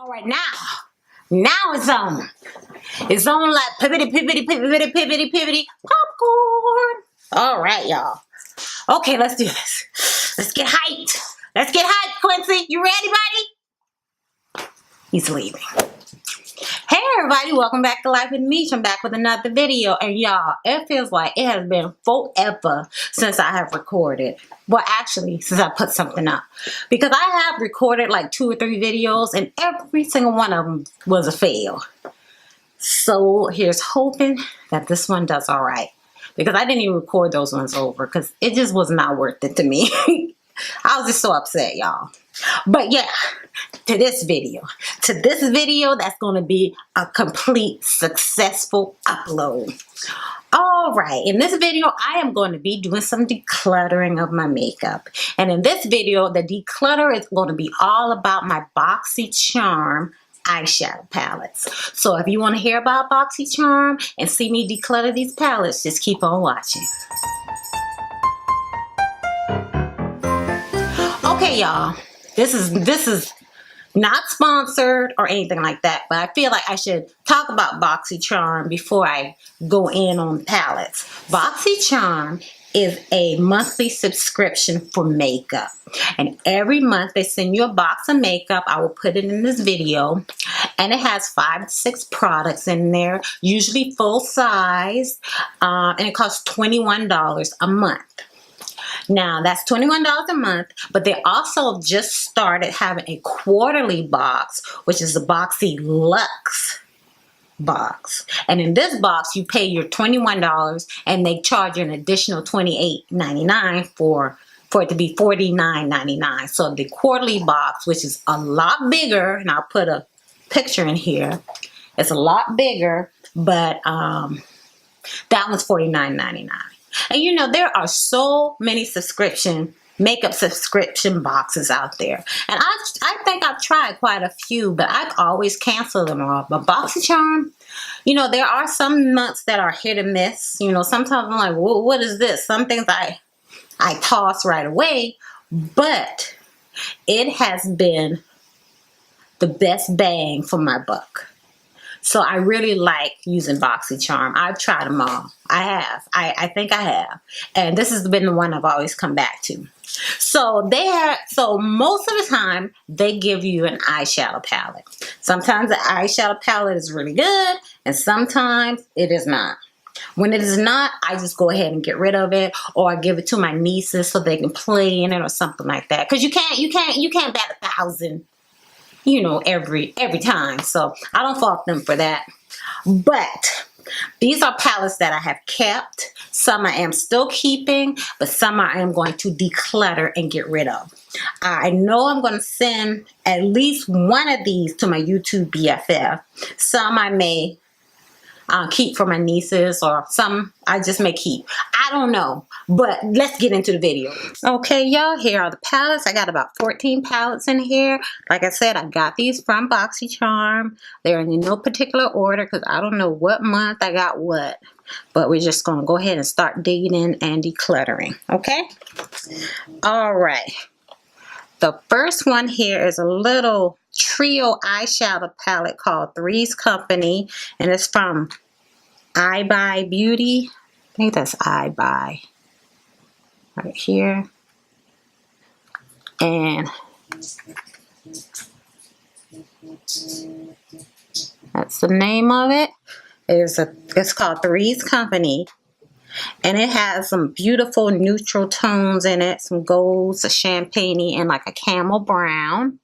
All right, now it's on. It's on like pivoty popcorn. All right, y'all. Okay, let's do this. Let's get hyped. Let's get hyped, Quincy. You ready, buddy? He's leaving. Hey everybody, welcome back to Life with Meech. I'm back with another video, and y'all, it feels like it has been forever since I have recorded. Well, actually, since I put something up. Because I have recorded like 2 or 3 videos, and every single one of them was a fail. So here's hoping that this one does all right. Because I didn't even record those ones over, because it just was not worth it to me. I was just so upset, y'all. But yeah, to this video that's going to be a complete successful upload. All right, in this video I am going to be doing some decluttering of my makeup, and in this video the declutter is going to be all about my Boxy Charm eyeshadow palettes. So if you want to hear about Boxy Charm and see me declutter these palettes, just keep on watching. Okay, y'all, this is not sponsored or anything like that, but I feel like I should talk about Boxy Charm before I go in on palettes. Boxy Charm is a monthly subscription for makeup, and every month they send you a box of makeup. I will put it in this video, and it has 5 to 6 products in there, usually full size, and it costs $21 a month. Now, that's $21 a month, but they also just started having a quarterly box, which is the Boxy Luxe box. And in this box, you pay your $21, and they charge you an additional $28.99 for it to be $49.99. So the quarterly box, which is a lot bigger, and I'll put a picture in here, it's a lot bigger, but that one's $49.99. And you know, there are so many makeup subscription boxes out there. And I think I've tried quite a few, but I've always canceled them all. But Boxy Charm, you know, there are some months that are hit or miss. You know, sometimes I'm like, well, what is this? Some things I toss right away, but it has been the best bang for my buck. So I really like using Boxy Charm. I've tried them all. I have. I think I have. And this has been the one I've always come back to. So most of the time, they give you an eyeshadow palette. Sometimes the eyeshadow palette is really good, and sometimes it is not. When it is not, I just go ahead and get rid of it, or I give it to my nieces so they can play in it or something like that. Because you can't bat 1,000. You know, every time. So I don't fault them for that. But these are palettes that I have kept. Some I am still keeping, but some I am going to declutter and get rid of. I know I'm going to send at least one of these to my YouTube BFF. Some I may keep for my nieces, or some I just may keep. I don't know, but let's get into the video. Okay, y'all, here are the palettes. I got about 14 palettes in here. Like I said, I got these from Boxy Charm. They're in no particular order because I don't know what month I got what, but we're just going to go ahead and start digging in and decluttering. Okay, all right. The first one here is a little trio eyeshadow palette called Three's Company, and it's from I Buy Beauty. I think that's I Buy right here, and that's the name of it. It's called Three's Company, and it has some beautiful neutral tones in it, some golds, a champagne, and like a camel brown.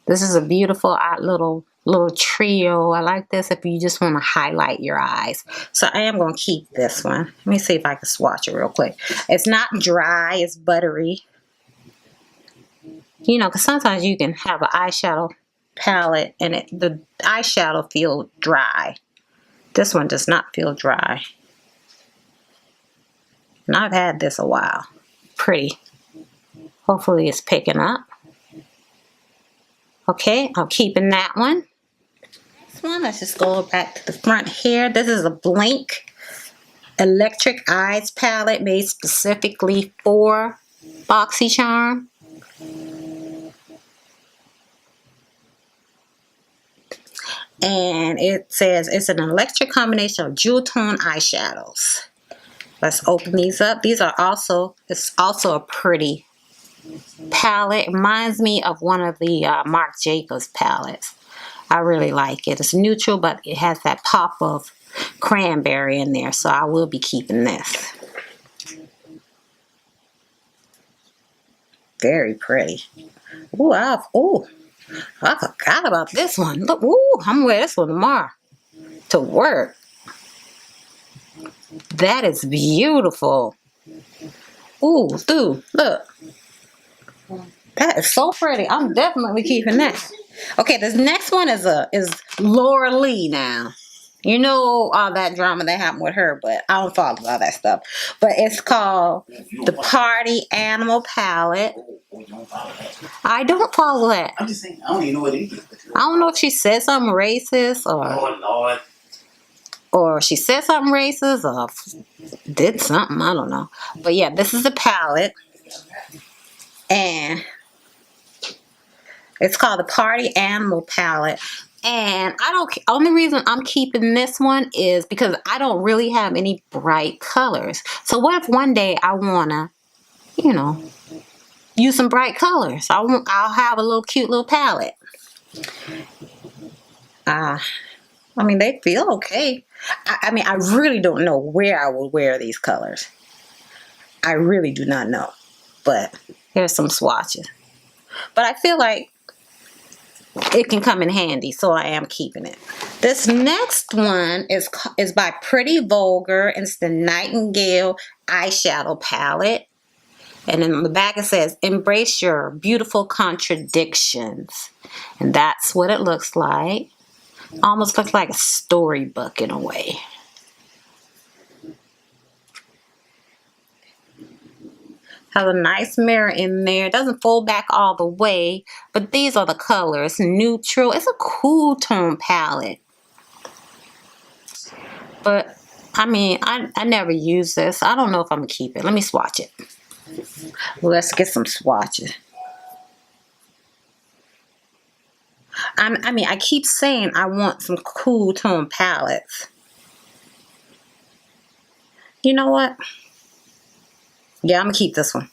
This is a beautiful little trio. I like this if you just want to highlight your eyes. So I am going to keep this one. Let me see if I can swatch it real quick. It's not dry, it's buttery. You know, because sometimes you can have an eyeshadow palette and the eyeshadow feel dry. This one does not feel dry. And I've had this a while. Pretty. Hopefully it's picking up. Okay, I'm keeping that one. Next one, let's just go back to the front here. This is a Blink Electric Eyes palette made specifically for Boxy Charm. And it says it's an electric combination of jewel tone eyeshadows. Let's open these up. These are also, it's also a pretty palette. It reminds me of one of the Marc Jacobs palettes. I really like it. It's neutral, but it has that pop of cranberry in there, so I will be keeping this. Very pretty. Ooh, I forgot about this one. Look, ooh, I'm gonna wear this one tomorrow to work. That is beautiful. Ooh, dude, look. That is so pretty. I'm definitely keeping that. Okay, this next one is Laura Lee now. You know all that drama that happened with her, but I don't follow all that stuff. But it's called the Party Animal Palette. I don't follow that. I'm just saying, I don't even know what it is. I don't know if she said something racist or she said something racist or did something. I don't know. But yeah, this is the palette. And it's called the Party Animal Palette. And only reason I'm keeping this one is because I don't really have any bright colors. So what if one day I wanna, you know, use some bright colors? I'll have a little cute little palette. I mean, they feel okay. I mean, I really don't know where I will wear these colors. I really do not know. But here's some swatches. But I feel like it can come in handy, so I am keeping it. This next one is by Pretty Vulgar. It's the Nightingale eyeshadow palette. And in the back it says, embrace your beautiful contradictions. And that's what it looks like. Almost looks like a storybook in a way. Has a nice mirror in there. It doesn't fold back all the way, but these are the colors. Neutral. It's a cool tone palette. But, I mean, I never use this. I don't know if I'm going to keep it. Let me swatch it. Let's get some swatches. I mean, I keep saying I want some cool tone palettes. You know what? Yeah, I'm going to keep this one.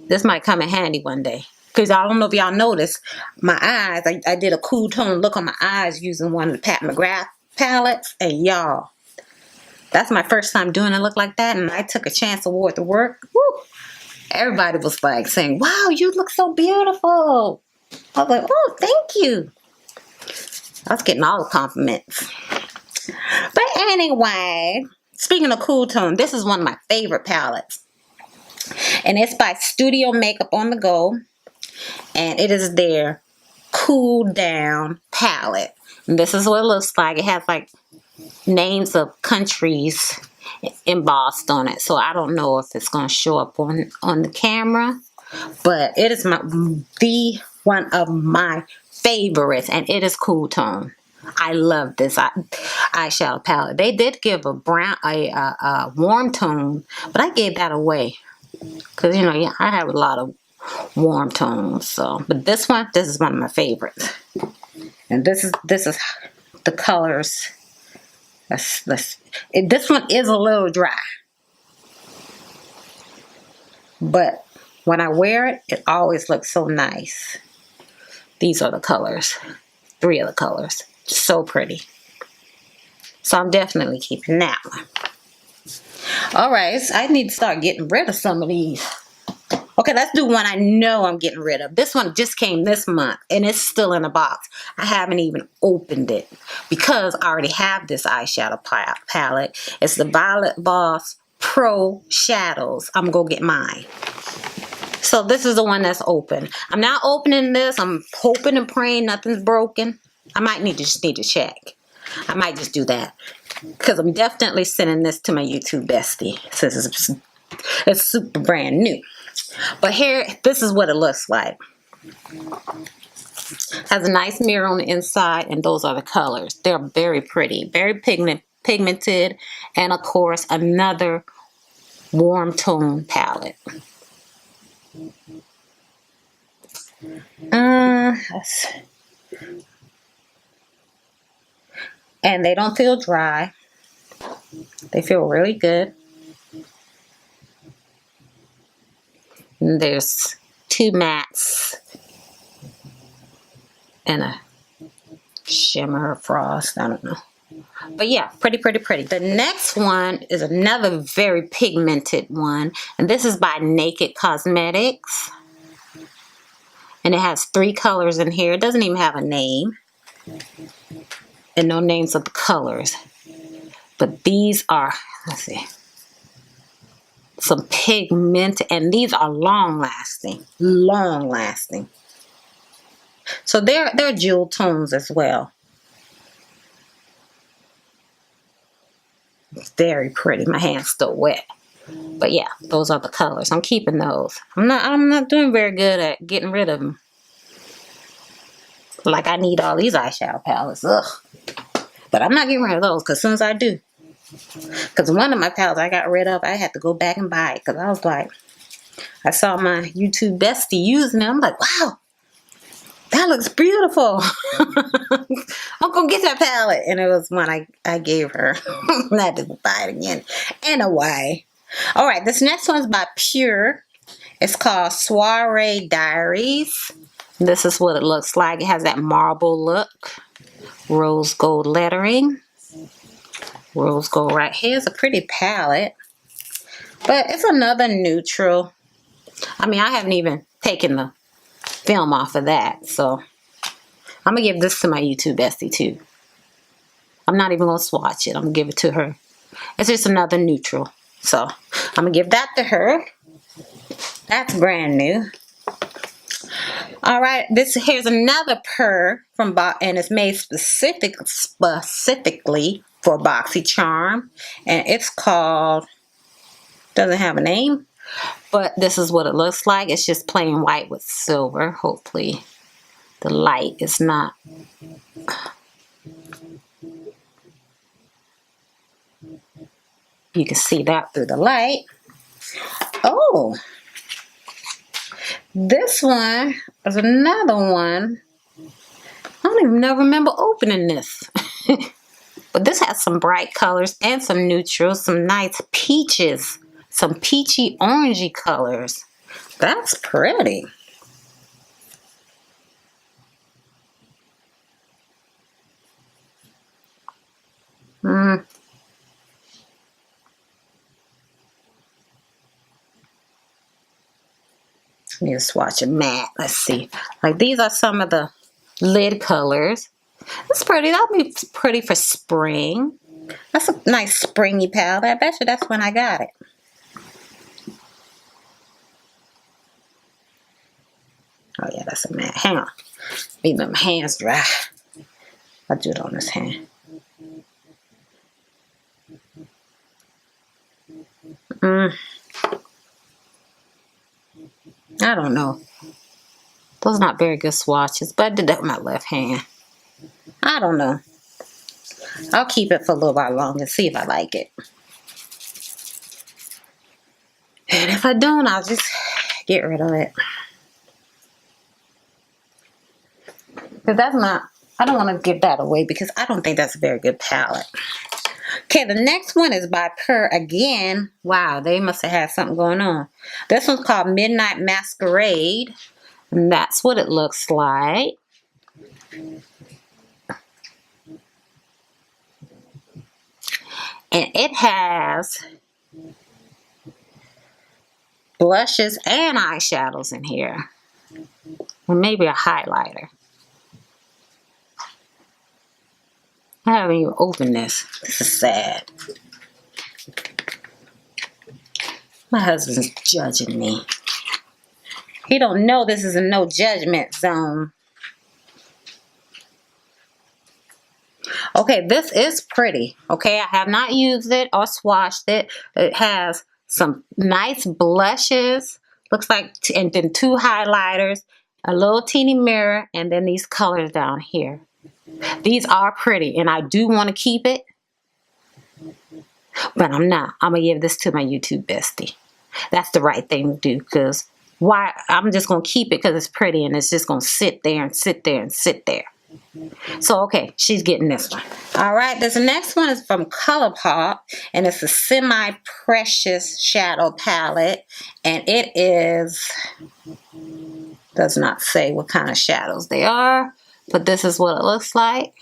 This might come in handy one day. Because I don't know if y'all noticed, my eyes, I did a cool tone look on my eyes using one of the Pat McGrath palettes. And y'all, that's my first time doing a look like that. And I took a chance and wore it to work. Woo! Everybody was like saying, wow, you look so beautiful. I was like, oh, thank you. I was getting all the compliments. But anyway, speaking of cool tone, this is one of my favorite palettes. And it's by Studio Makeup on the Go. And it is their Cool Down palette. And this is what it looks like. It has like names of countries embossed on it. So I don't know if it's going to show up on the camera. But it is one of my favorites. And it is cool tone. I love this eyeshadow palette. They did give a warm tone, but I gave that away because, you know, yeah, I have a lot of warm tones. So, but this is one of my favorites. And this is the colors. This one is a little dry, but when I wear it, it always looks so nice. These are the colors. 3 of the colors. So pretty. So I'm definitely keeping that one. Alright, I need to start getting rid of some of these. Okay, let's do one I know I'm getting rid of. This one just came this month and it's still in a box. I haven't even opened it because I already have this eyeshadow palette. It's the Violet Voss Pro Shadows. I'm going to go get mine. So this is the one that's open. I'm not opening this. I'm hoping and praying nothing's broken. I might just need to check. I might just do that. Because I'm definitely sending this to my YouTube bestie. Since it's super brand new. But here, this is what it looks like. Has a nice mirror on the inside. And those are the colors. They're very pretty. Very pigmented. And of course, another warm tone palette. And they don't feel dry. They feel really good. And there's 2 mattes and a shimmer or frost. I don't know. But yeah, pretty, pretty, pretty. The next one is another very pigmented one. And this is by Naked Cosmetics. And it has 3 colors in here. It doesn't even have a name. And no names of the colors. But these are, let's see, some pigment, and these are long lasting. Long lasting. So they're jewel tones as well. It's very pretty. My hand's still wet. But yeah, those are the colors. I'm keeping those. I'm not doing very good at getting rid of them. Like I need all these eyeshadow palettes. Ugh. But I'm not getting rid of those because as soon as I do. Because one of my palettes I got rid of, I had to go back and buy it. Because I was like, I saw my YouTube bestie using it. I'm like, wow, that looks beautiful. I'm going to get that palette. And it was one I gave her. I had to buy it again. Anyway. Alright, this next one's by Pure. It's called Soiree Diaries. This is what it looks like. It has that marble look. Rose gold lettering. Rose gold right here. It's a pretty palette. But it's another neutral. I mean, I haven't even taken the film off of that. So, I'm going to give this to my YouTube bestie too. I'm not even going to swatch it. I'm going to give it to her. It's just another neutral. So, I'm going to give that to her. That's brand new. Alright, here's another purr from and it's made specifically for Boxy Charm. And it's called, doesn't have a name, but this is what it looks like. It's just plain white with silver. Hopefully the light is not. You can see that through the light. Oh, this one is another one. I don't even remember opening this. But this has some bright colors and some neutrals, some nice peaches, some peachy orangey colors. That's pretty. I need to swatch a matte. Let's see. Like these are some of the lid colors. That's pretty. That'll be pretty for spring. That's a nice springy palette. I bet you that's when I got it. Oh yeah, that's a matte. Hang on. Leave my hands dry. I'll do it on this hand. I don't know. Those are not very good swatches, but I did that with my left hand. I don't know. I'll keep it for a little while longer and see if I like it. And if I don't, I'll just get rid of it. Because that's not, I don't want to give that away because I don't think that's a very good palette. Okay, the next one is by Purr again. Wow, they must have had something going on. This one's called Midnight Masquerade. And that's what it looks like. And it has blushes and eyeshadows in here. And maybe a highlighter. I haven't even opened this. This is sad. My husband's judging me. He don't know this is a no judgment zone. Okay, this is pretty. Okay, I have not used it or swatched it. It has some nice blushes. Looks like, and then 2 highlighters, a little teeny mirror, and then these colors down here. These are pretty, and I do want to keep it, but I'm not. I'm going to give this to my YouTube bestie. That's the right thing to do, because why? I'm just going to keep it because it's pretty, and it's just going to sit there and sit there and sit there. So, okay, she's getting this one. All right, this next one is from ColourPop, and it's a semi-precious shadow palette, and it is, does not say what kind of shadows they are, but this is what it looks like.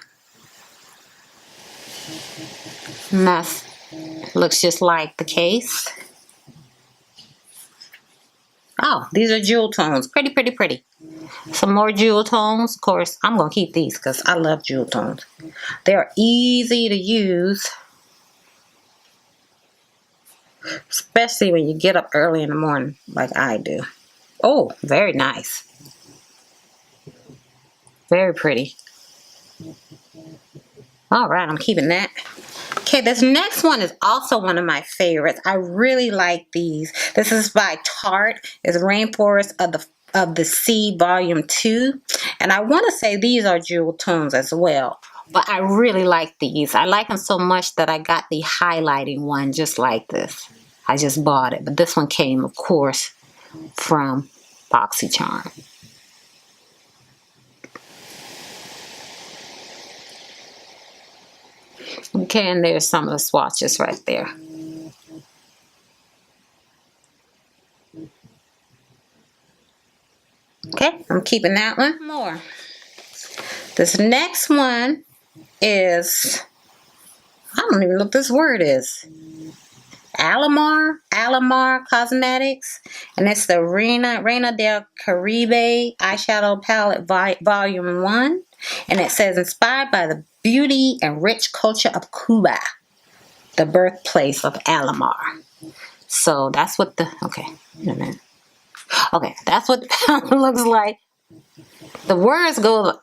And that looks just like the case. Oh, these are jewel tones. Pretty, pretty, pretty. Some more jewel tones. Of course, I'm going to keep these because I love jewel tones. They're easy to use, especially when you get up early in the morning like I do. Oh, very nice. Very pretty. All right, I'm keeping that. Okay, this next one is also one of my favorites. I really like these. This is by Tarte. It's Rainforest of the Sea Volume 2. And I want to say these are jewel tones as well. But I really like these. I like them so much that I got the highlighting one just like this. I just bought it. But this one came, of course, from Boxy Charm. Okay, and there's some of the swatches right there. Okay, I'm keeping that one. More. This next one is, I don't even know what this word is. Alamar Cosmetics, and it's the Reina del Caribe eyeshadow palette volume 1, and it says inspired by the beauty and rich culture of Cuba, the birthplace of Alamar. So that's what the, okay, wait a minute. Okay, that's what the palette looks like. The words go,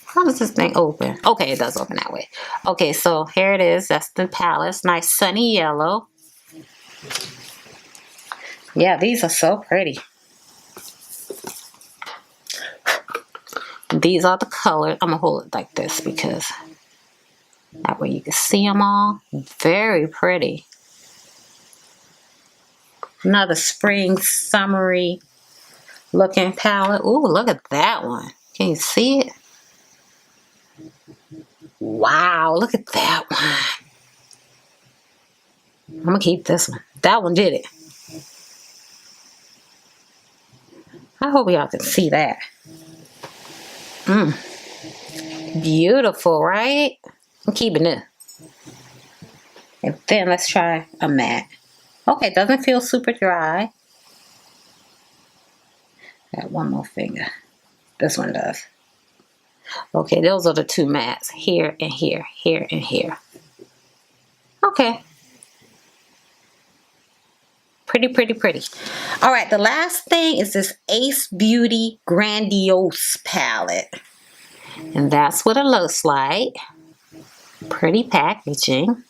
how does this thing open? Okay, it does open that way. Okay, so here it is. That's the palette. Nice sunny yellow. Yeah, these are so pretty. These are the colors. I'm going to hold it like this because that way you can see them all. Very pretty. Another spring, summery looking palette. Ooh, look at that one. Can you see it? Wow, look at that one. I'm going to keep this one. That one did it. I hope y'all can see that. Beautiful, right? I'm keeping it. And then let's try a matte. Okay, doesn't feel super dry. Got one more finger. This one does. Okay, those are the two mattes. Here and here. Here and here. Okay. Pretty, pretty, pretty. All right, the last thing is this Ace Beauty Grandiose palette. And that's what it looks like. Pretty packaging.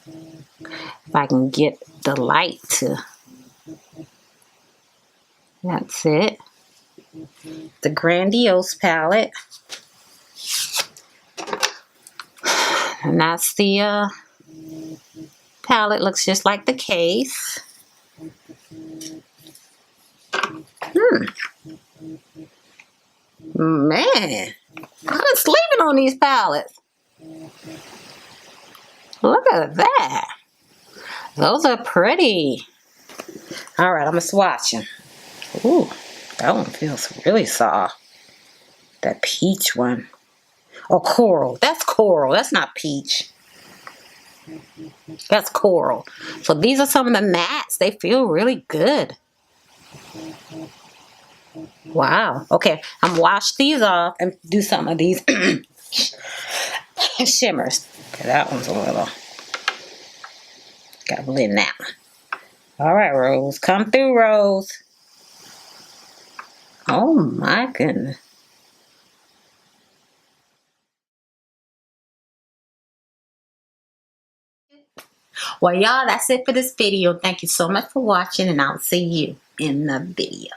If I can get the light to... That's it. The Grandiose palette. And that's the palette. Looks just like the case. Man, I've been sleeping on these palettes. Look at that. Those are pretty. All right, I'm going to swatch them. Ooh, that one feels really soft. That peach one. Oh, coral. That's coral. That's not peach. That's coral. So these are some of the mattes. They feel really good. Wow. Okay, I'm going to wash these off and do some of these shimmers. Okay, that one's a little... Got to blend that one. All right, Rose. Come through, Rose. Oh, my goodness. Well, y'all, that's it for this video. Thank you so much for watching, and I'll see you in the video.